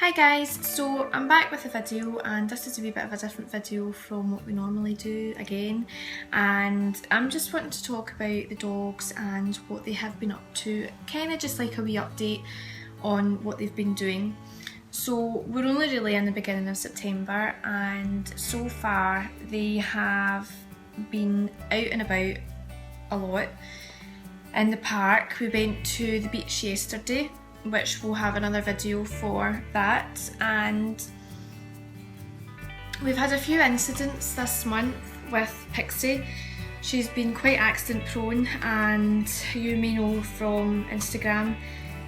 Hi guys, so I'm back with a video and this is a wee bit of a different video from what we normally do again, and I'm just wanting to talk about the dogs and what they have been up to, kind of just like a wee update on what they've been doing. So we're only really in the beginning of September and so far they have been out and about a lot. In the park, we went to the beach yesterday, which we'll have another video for that, and we've had a few incidents this month with Pixie. She's been quite accident prone, and you may know from Instagram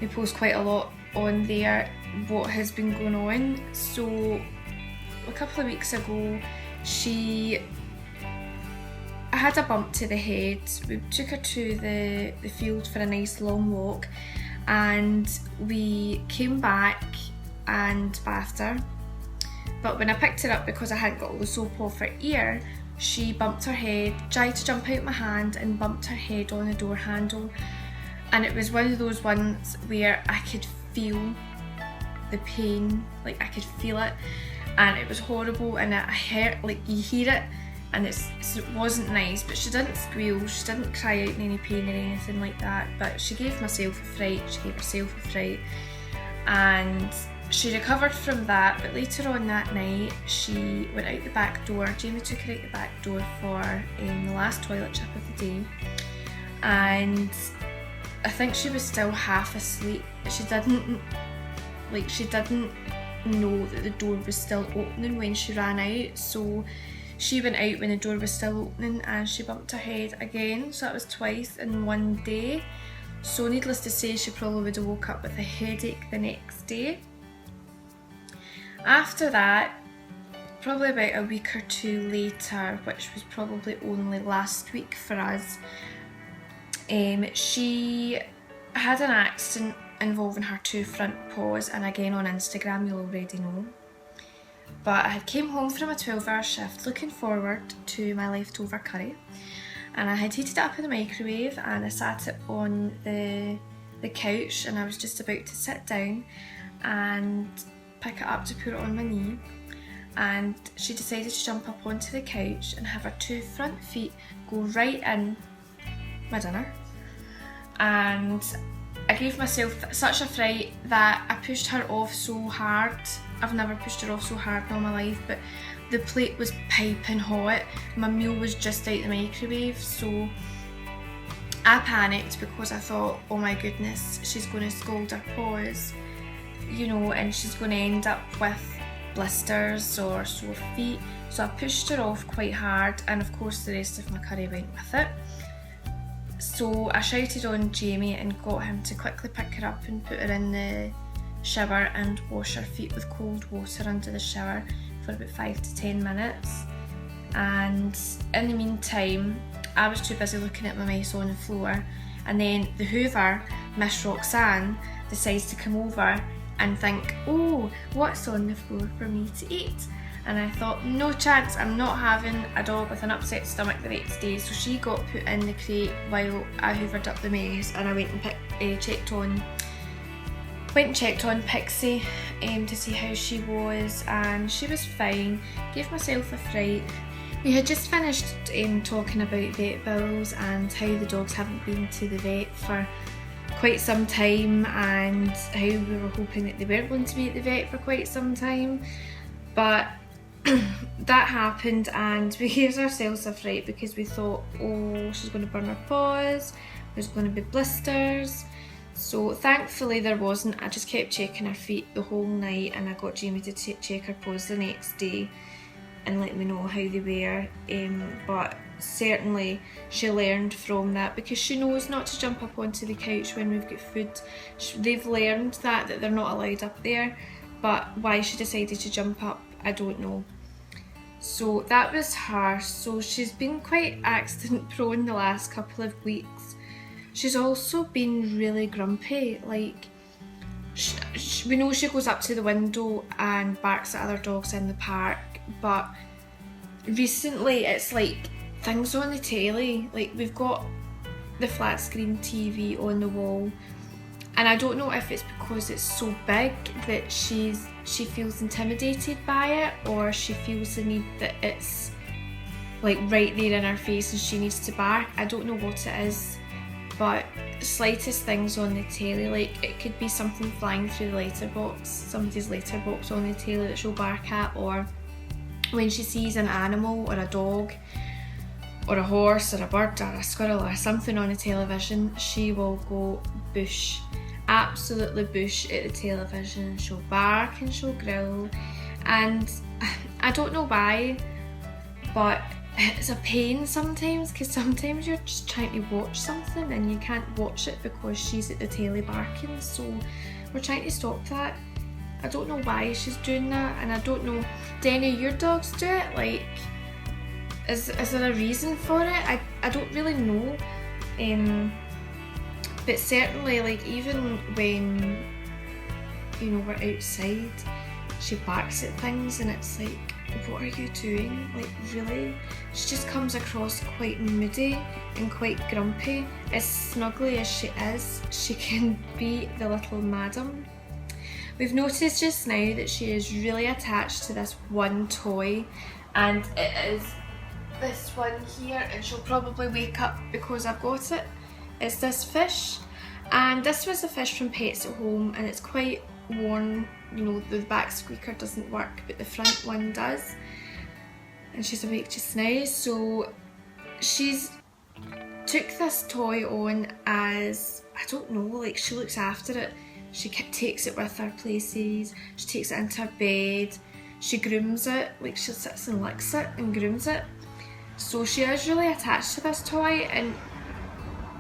we post quite a lot on there what has been going on. So a couple of weeks ago she had a bump to the head. We took her to the field for a nice long walk and we came back and bathed her, but when I picked her up, because I hadn't got all the soap off her ear, she bumped her head, tried to jump out my hand and bumped her head on the door handle, and it was one of those ones where I could feel the pain, like I could feel it, and it was horrible, and it hurt, like you hear it, and it wasn't nice. But she didn't squeal, she didn't cry out in any pain or anything like that, but she gave myself a fright, she gave herself a fright, and she recovered from that. But later on that night she went out the back door. Jamie took her out the back door for the last toilet trip of the day, and I think she was still half asleep. She didn't know that the door was still opening when she ran out, so she went out when the door was still opening and she bumped her head again. So that was twice in one day. So needless to say, she probably would have woke up with a headache the next day. After that, probably about a week or two later, which was probably only last week for us, she had an accident involving her two front paws, and again on Instagram you'll already know. But I came home from a 12-hour shift looking forward to my leftover curry, and I had heated it up in the microwave and I sat it on the couch, and I was just about to sit down and pick it up to put it on my knee, and she decided to jump up onto the couch and have her two front feet go right in my dinner, and I gave myself such a fright that I pushed her off so hard. I've never pushed her off so hard in all my life, but the plate was piping hot. My meal was just out the microwave, so I panicked because I thought, oh my goodness, she's going to scald her paws, you know, and she's going to end up with blisters or sore feet. So I pushed her off quite hard, and of course the rest of my curry went with it. So I shouted on Jamie and got him to quickly pick her up and put her in the shower and wash her feet with cold water under the shower for about 5 to 10 minutes. And in the meantime, I was too busy looking at my mess on the floor, and then the Hoover, Miss Roxanne, decides to come over and think, oh, what's on the floor for me to eat? And I thought, no chance, I'm not having a dog with an upset stomach the next day. So she got put in the crate while I hoovered up the mess, and I went and checked on Pixie to see how she was, and she was fine. Gave myself a fright. We had just finished talking about vet bills and how the dogs haven't been to the vet for quite some time, and how we were hoping that they were going to be at the vet for quite some time. But that happened and we gave ourselves a fright because we thought, oh, she's going to burn her paws, there's going to be blisters. So thankfully there wasn't. I just kept checking her feet the whole night, and I got Jamie to check her paws the next day and let me know how they were. But certainly she learned from that, because she knows not to jump up onto the couch when we've got food. They've learned that they're not allowed up there, but why she decided to jump up, I don't know. So that was her. So she's been quite accident prone the last couple of weeks. She's also been really grumpy. Like, we know she goes up to the window and barks at other dogs in the park, but recently it's like things on the telly. Like, we've got the flat screen TV on the wall, And I don't know if it's because it's so big that she feels intimidated by it, or she feels the need that it's like right there in her face and she needs to bark. I don't know what it is, but slightest things on the telly, like it could be something flying through the letterbox, somebody's letterbox on the telly that she'll bark at, or when she sees an animal or a dog or a horse or a bird or a squirrel or something on the television, she will go bush, absolutely bush at the television. She'll bark and she'll growl, and I don't know why, but it's a pain sometimes, because sometimes you're just trying to watch something and you can't watch it because she's at the telly barking, so we're trying to stop that. I don't know why she's doing that, and I don't know, do any of your dogs do it? Like, is there a reason for it? I don't really know, but certainly, like, even when, you know, we're outside, she barks at things and it's like, what are you doing? Like, really? She just comes across quite moody and quite grumpy. As snuggly as she is, she can be the little madam. We've noticed just now that she is really attached to this one toy, and it is this one here, and she'll probably wake up because I've got it. It's this fish, and this was a fish from Pets at Home, and it's quite worn. You know, the back squeaker doesn't work, but the front one does. And she's awake just now, so she's took this toy on as, I don't know, like, she looks after it. She takes it with her places, she takes it into her bed, she grooms it, like she sits and licks it and grooms it. So she is really attached to this toy, and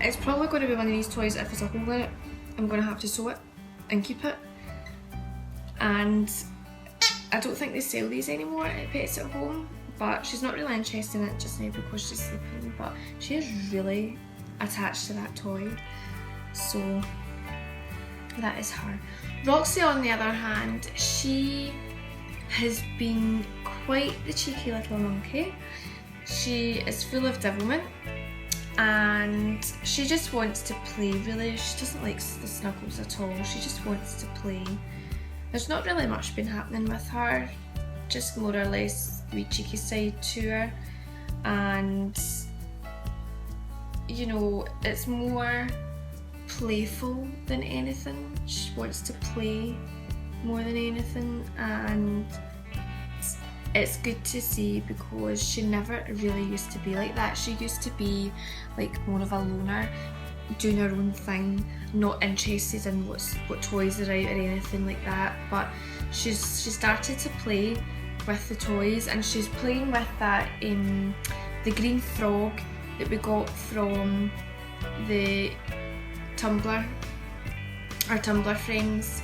it's probably going to be one of these toys, if there's a hole in it, I'm going to have to sew it and keep it. And I don't think they sell these anymore at Pets at Home, but she's not really interested in it just now because she's sleeping, but she is really attached to that toy, so that is her. Roxy, on the other hand, she has been quite the cheeky little monkey. She is full of devilment, and she just wants to play, really. She doesn't like the snuggles at all, she just wants to play. There's not really much been happening with her, just more or less the wee cheeky side to her, and you know, it's more playful than anything. She wants to play more than anything, and it's good to see because she never really used to be like that. She used to be like more of a loner, doing her own thing, not interested in what toys are out or anything like that, but she started to play with the toys, and she's playing with that the green frog that we got from the Tumblr, our Tumblr friends,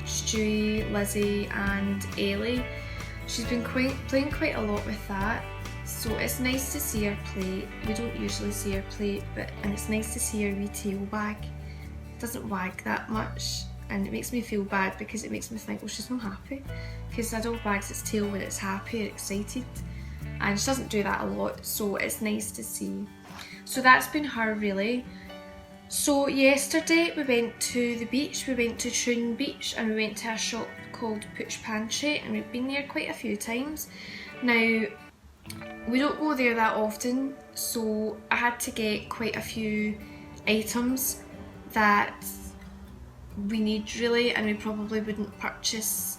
Stewie, Lizzie and Ellie. She's been playing quite a lot with that, so it's nice to see her play. We don't usually see her play, and it's nice to see her wee tail wag. It doesn't wag that much, and it makes me feel bad because it makes me think, well, she's not happy, because a dog wags its tail when it's happy or excited, and she doesn't do that a lot, so it's nice to see. So that's been her, really. So yesterday we went to the beach, we went to Troon Beach, and we went to a shop called Pooch Pantry, and we've been there quite a few times. Now, we don't go there that often, so I had to get quite a few items that we need, really, and we probably wouldn't purchase,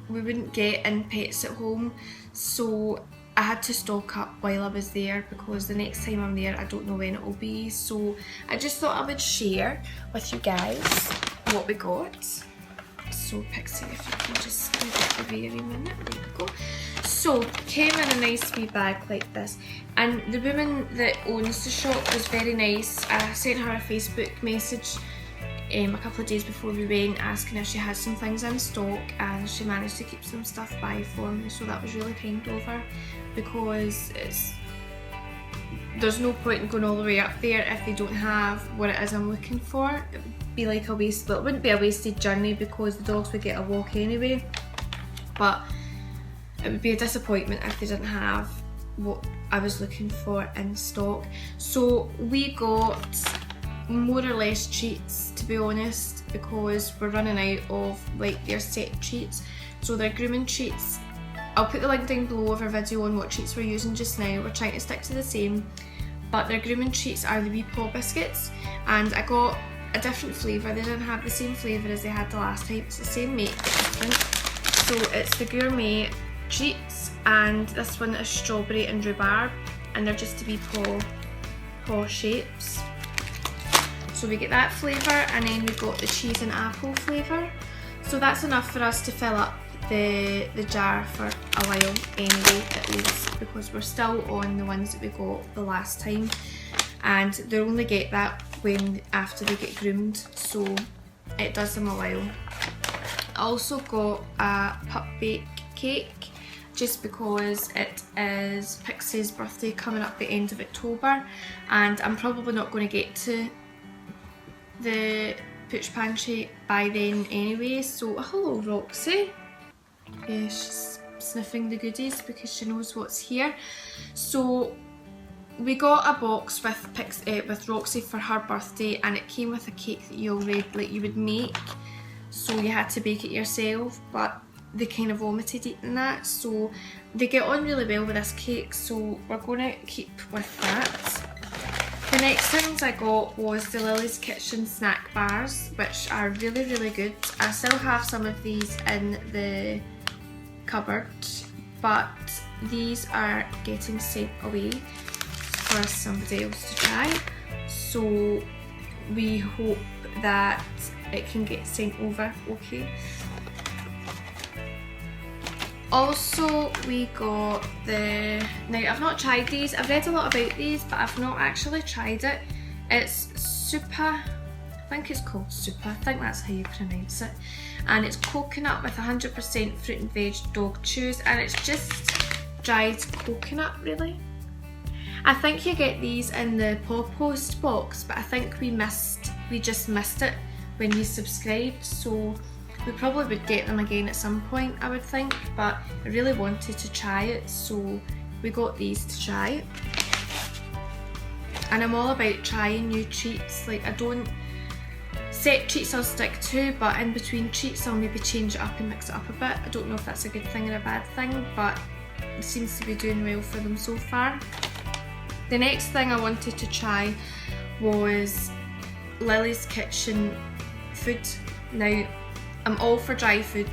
we wouldn't get in Pets at Home, so I had to stock up while I was there because the next time I'm there I don't know when it will be. So I just thought I would share with you guys what we got. So Pixie, if you can just give it a very minute, there we go. So came in a nice wee bag like this, and the woman that owns the shop was very nice. I sent her a Facebook message a couple of days before we went, asking if she had some things in stock, and she managed to keep some stuff by for me, so that was really kind of her, because there's no point in going all the way up there if they don't have what it is I'm looking for. It would be like a waste, well, it wouldn't be a wasted journey because the dogs would get a walk anyway, but it would be a disappointment if they didn't have what I was looking for in stock. So we got more or less treats, to be honest, because we're running out of like their set treats. So their grooming treats, I'll put the link down below of our video on what treats we're using just now. We're trying to stick to the same, but their grooming treats are the wee paw biscuits, and I got a different flavour. They didn't have the same flavour as they had the last time. It's the same make, but different. So it's the gourmet treats, and this one is strawberry and rhubarb, and they're just to be paw shapes. So we get that flavour, and then we've got the cheese and apple flavour. So that's enough for us to fill up the jar for a while anyway, at least, because we're still on the ones that we got the last time, and they only get that after they get groomed, so it does them a while. I also got a pup bake cake, just because it is Pixie's birthday coming up the end of October, and I'm probably not going to get to the Pooch Pantry by then anyway. So hello Roxy. Yeah, she's sniffing the goodies because she knows what's here. So we got a box with Roxy for her birthday, and it came with a cake that you would make, so you had to bake it yourself, but they kind of vomited eating that, so they get on really well with this cake, so we're going to keep with that. The next things I got was the Lily's Kitchen snack bars, which are really good. I still have some of these in the cupboard, but these are getting sent away for somebody else to try, so we hope that it can get sent over okay. Also we got now I've not tried these, I've read a lot about these, but I've not actually tried it. It's Supa, I think it's called Supa, I think that's how you pronounce it, and it's coconut with 100% fruit and veg dog chews, and it's just dried coconut really. I think you get these in the Paw Post box, but I think we just missed it when you subscribed, so we probably would get them again at some point, I would think, but I really wanted to try it, so we got these to try it. And I'm all about trying new treats, like I don't, set treats I'll stick to, but in between treats I'll maybe change it up and mix it up a bit. I don't know if that's a good thing or a bad thing, but it seems to be doing well for them so far. The next thing I wanted to try was Lily's Kitchen food. Now, I'm all for dry food,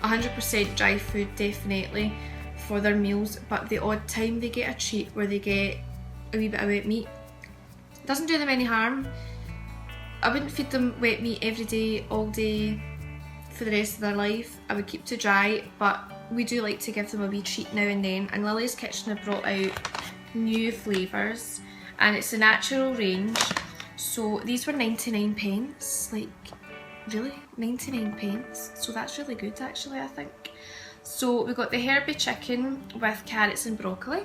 100% dry food definitely for their meals, but the odd time they get a treat where they get a wee bit of wet meat. It doesn't do them any harm. I wouldn't feed them wet meat every day, all day, for the rest of their life. I would keep to dry, but we do like to give them a wee treat now and then, and Lily's Kitchen have brought out new flavours, and it's a natural range. So these were 99 pence, like really 99 pence, so that's really good actually, I think. So we got the herby chicken with carrots and broccoli,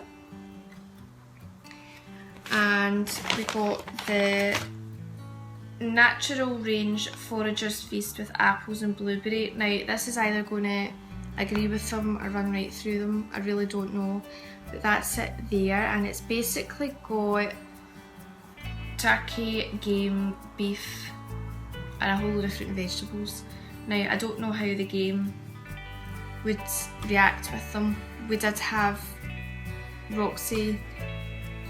and we got the natural range foragers feast with apples and blueberry. Now this is either going to agree with them or run right through them, I really don't know, but that's it there, and it's basically got turkey, game, beef and a whole load of fruit and vegetables. Now I don't know how the game would react with them. We did have Roxy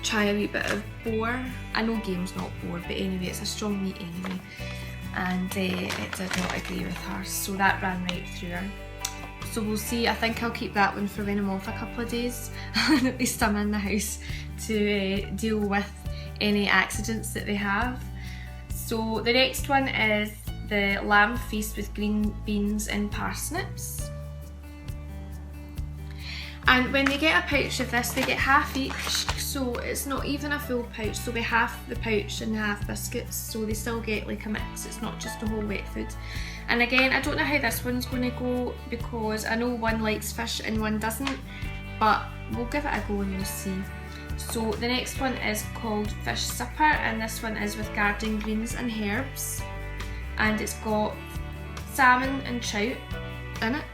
try a wee bit of boar. I know game's not boar, but anyway it's a strong meat anyway, and it did not agree with her, so that ran right through her. So we'll see. I think I'll keep that one for when I'm off a couple of days and at least I'm in the house to deal with any accidents that they have. So the next one is the lamb feast with green beans and parsnips. And when they get a pouch of this, they get half each, so it's not even a full pouch, so we half the pouch and half biscuits, so they still get like a mix, it's not just a whole wet food. And again, I don't know how this one's going to go, because I know one likes fish and one doesn't, but we'll give it a go and we'll see. So the next one is called Fish Supper, and this one is with garden greens and herbs, and it's got salmon and trout in it.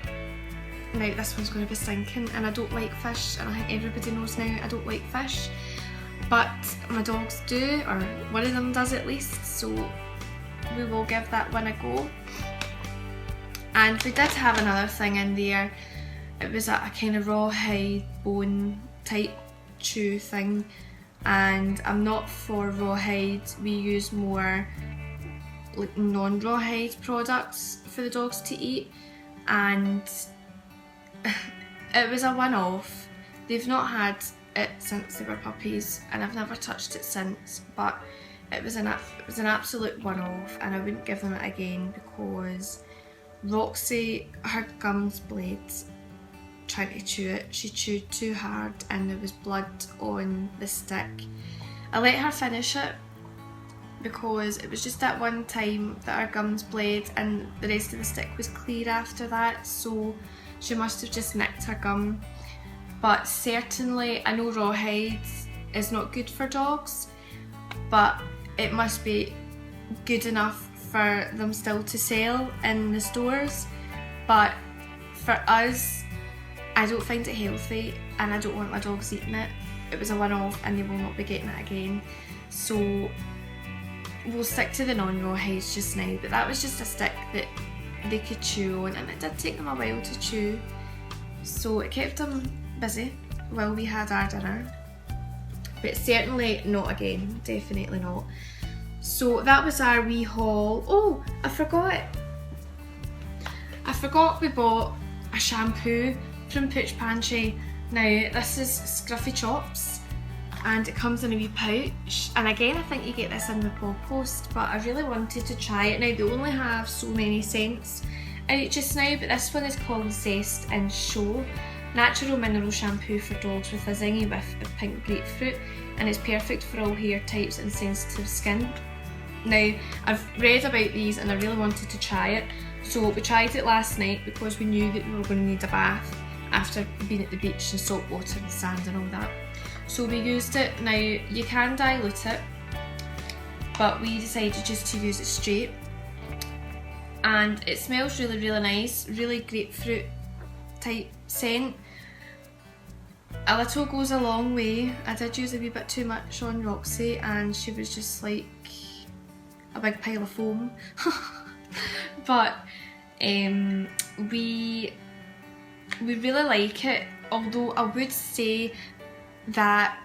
Now this one's going to be stinking, and I don't like fish, and I think everybody knows now I don't like fish, but my dogs do, or one of them does at least, so we will give that one a go. And we did have another thing in there. It was a kind of rawhide bone type chew thing, and I'm not for rawhide. We use more like non-rawhide products for the dogs to eat, and it was a one-off. They've not had it since they were puppies, and I've never touched it since, but it was an absolute one-off, and I wouldn't give them it again because Roxy, her gums blades trying to chew it. She chewed too hard and there was blood on the stick. I let her finish it because it was just that one time that her gums bled and the rest of the stick was clear after that, so she must have just nicked her gum. But certainly I know rawhide is not good for dogs, but it must be good enough for them still to sell in the stores. But for us, I don't find it healthy and I don't want my dogs eating it. It was a one-off and they will not be getting it again. So we'll stick to the non-rawhides just now, but that was just a stick that they could chew on, and it did take them a while to chew. So it kept them busy while we had our dinner. But certainly not again, definitely not. So that was our wee haul. Oh, I forgot we bought a shampoo from Pooch Pantry. Now this is Scruffy Chops and it comes in a wee pouch, and again I think you get this in the blog post, but I really wanted to try it. Now they only have so many scents out just now, but this one is called Zest and Show. Natural mineral shampoo for dogs with a zingy whiff of pink grapefruit, and it's perfect for all hair types and sensitive skin. Now I've read about these and I really wanted to try it, so we tried it last night because we knew that we were going to need a bath after being at the beach and salt water and sand and all that. So we used it. Now you can dilute it, but we decided just to use it straight, and it smells really, really nice, really grapefruit type scent. A little goes a long way. I did use a wee bit too much on Roxy and she was just like a big pile of foam. But we really like it, although I would say that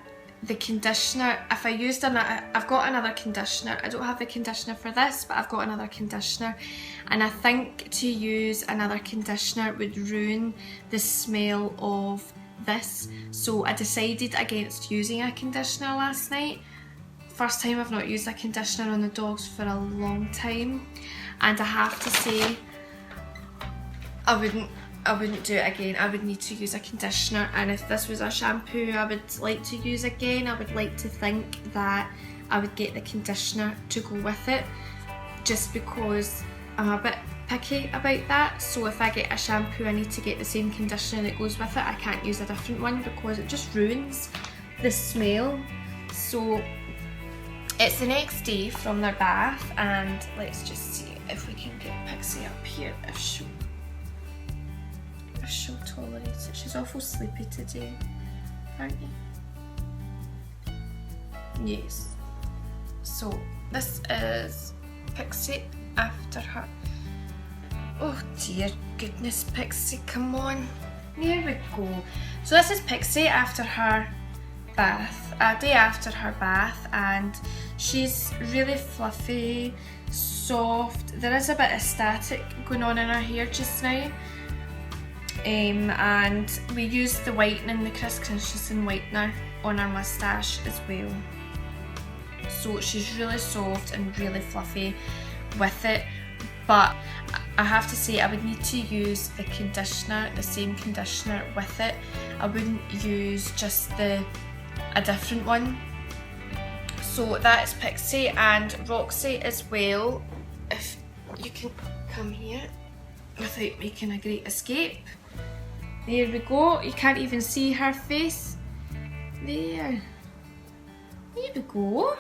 the conditioner, if I used I've got another conditioner. I don't have the conditioner for this, but I've got another conditioner, and I think to use another conditioner would ruin the smell of this. So I decided against using a conditioner last night. First time I've not used a conditioner on the dogs for a long time, and I have to say I wouldn't do it again. I would need to use a conditioner, and if this was a shampoo I would like to use again, I would like to think that I would get the conditioner to go with it, just because I'm a bit picky about that. So if I get a shampoo I need to get the same conditioner that goes with it. I can't use a different one because it just ruins the smell. So it's the next day from their bath, and let's just see if we can get Pixie up here if she'll tolerate it. She's awful sleepy today, aren't you? Yes. So this is Pixie after her. Oh dear goodness, Pixie, come on. There we go. So this is Pixie after her bath, a day after her bath, and she's really fluffy, soft. There is a bit of static going on in her hair just now. And we used the whitening, the Chris Christensen whitener on her moustache as well. So she's really soft and really fluffy with it, but I have to say I would need to use the conditioner, the same conditioner with it. I wouldn't use just a different one. So that is Pixie, and Roxy as well, if you can come here without making a great escape. There we go, you can't even see her face. There we go.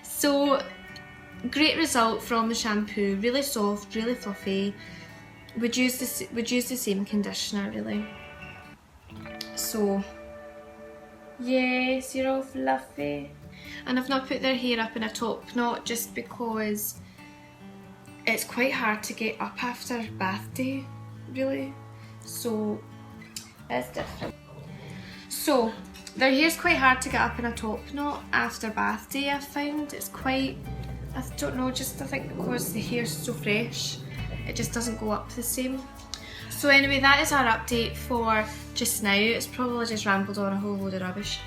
So, great result from the shampoo, really soft, really fluffy. Would use the same conditioner really. So, Yes, you're all fluffy. And I've not put their hair up in a top knot just because it's quite hard to get up after bath day, really. So it's different. So their hair's quite hard to get up in a top knot after bath day, I've found. It's quite, I don't know, just I think because the hair's so fresh, it just doesn't go up the same. So anyway, that is our update for just now. It's probably just rambled on a whole load of rubbish.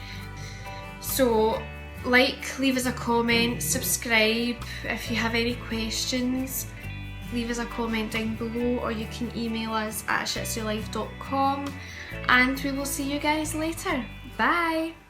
So like, leave us a comment, subscribe. If you have any questions, leave us a comment down below, or you can email us at shitsulife.com, and we will see you guys later. Bye!